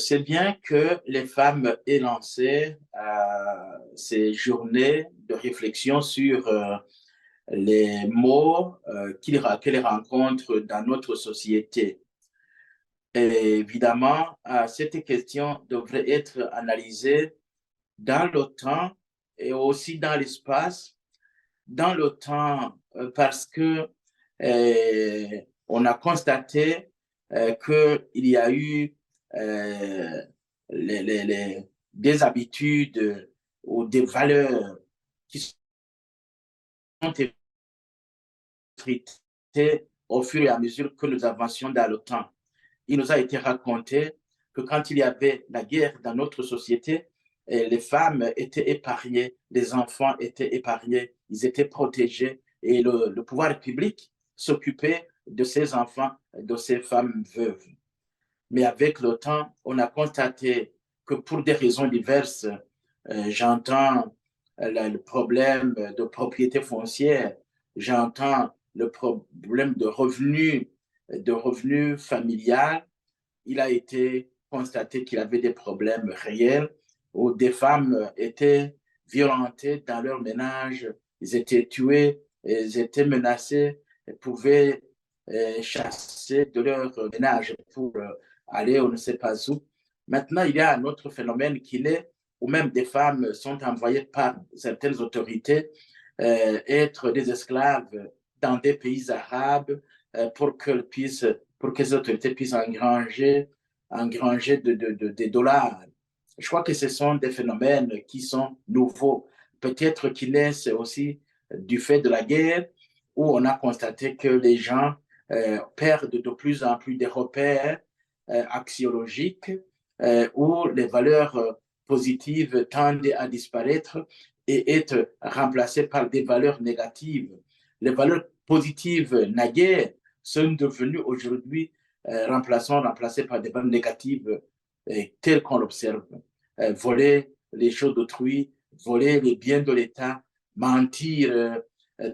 c'est bien que les femmes aient lancé ces journées de réflexion sur les maux qu'elles rencontrent dans notre société. Et évidemment, cette question devrait être analysée dans le temps et aussi dans l'espace. Dans le temps, parce que on a constaté qu'il y a eu euh, des habitudes ou des valeurs qui sont effritées au fur et à mesure que nous avancions dans le temps. Il nous a été raconté que quand il y avait la guerre dans notre société, les femmes étaient épargnées, les enfants étaient épargnés, ils étaient protégés et le pouvoir public s'occupait de ces enfants, de ces femmes veuves. Mais avec le temps, on a constaté que pour des raisons diverses, j'entends le problème de propriété foncière, j'entends le problème de revenus familial. Il a été constaté qu'il avait des problèmes réels où des femmes étaient violentées dans leur ménage, ils étaient tués, ils étaient menacés, elles pouvaient chasser de leur ménage pour aller on ne sait pas où. Maintenant, il y a un autre phénomène qui est où même des femmes sont envoyées par certaines autorités être des esclaves dans des pays arabes pour que les autorités puissent engranger des dollars. Je crois que ce sont des phénomènes qui sont nouveaux. Peut-être qu'ils naissent aussi du fait de la guerre, où on a constaté que les gens perdent de plus en plus des repères axiologiques, où les valeurs positives tendent à disparaître et être remplacées par des valeurs négatives. Les valeurs positives naguère sont devenues aujourd'hui remplacées par des valeurs négatives telles qu'on l'observe. Voler les choses d'autrui, voler les biens de l'État, mentir,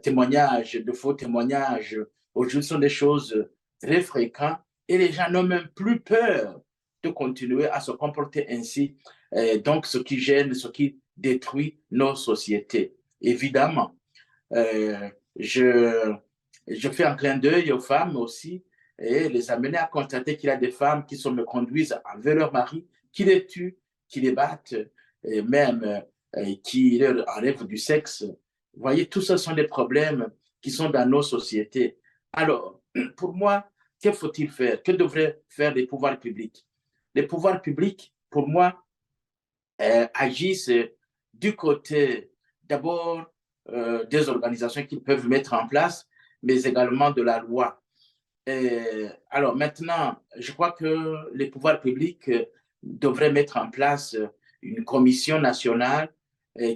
témoignages, de faux témoignages. Aujourd'hui, ce sont des choses très fréquentes et les gens n'ont même plus peur de continuer à se comporter ainsi. Donc, ce qui gêne, ce qui détruit nos sociétés. Évidemment, euh, je, je fais un clin d'œil aux femmes aussi et les amener à constater qu'il y a des femmes qui se me conduisent avec leur mari, qui les tuent, qui les battent, et même qui leur enlèvent du sexe. Vous voyez, tout ce sont des problèmes qui sont dans nos sociétés. Alors, pour moi, que faut-il faire? Que devraient faire les pouvoirs publics? Les pouvoirs publics, pour moi, agissent du côté d'abord des organisations qu'ils peuvent mettre en place, mais également de la loi. Alors maintenant, je crois que les pouvoirs publics devraient mettre en place une commission nationale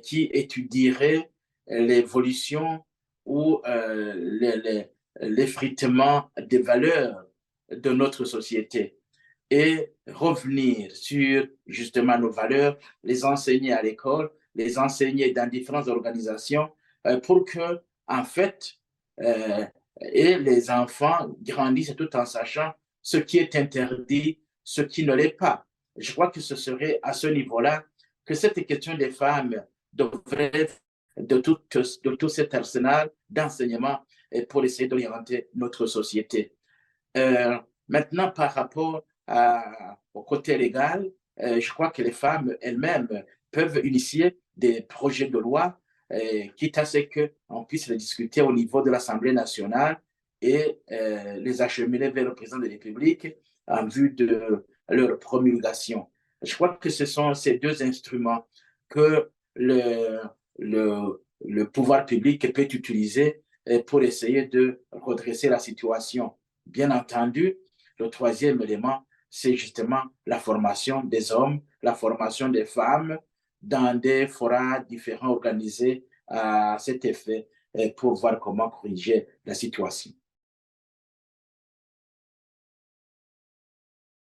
qui étudierait l'évolution ou l'effritement des valeurs de notre société et revenir sur justement nos valeurs, les enseigner à l'école, les enseigner dans différentes organisations pour que, en fait, euh, et les enfants grandissent tout en sachant ce qui est interdit, ce qui ne l'est pas. Je crois que ce serait à ce niveau-là que cette question des femmes devrait de tout cet arsenal d'enseignement pour essayer d'orienter notre société. Euh, Maintenant, par rapport au côté légal, je crois que les femmes elles-mêmes peuvent initier des projets de loi, quitte à ce qu'on puisse les discuter au niveau de l'Assemblée nationale et les acheminer vers le président de la République en vue de leur promulgation. Je crois que ce sont ces deux instruments que le pouvoir public peut utiliser pour essayer de redresser la situation. Bien entendu, le troisième élément, c'est justement la formation des hommes, la formation des femmes dans des forats différents organisés à cet effet pour voir comment corriger la situation.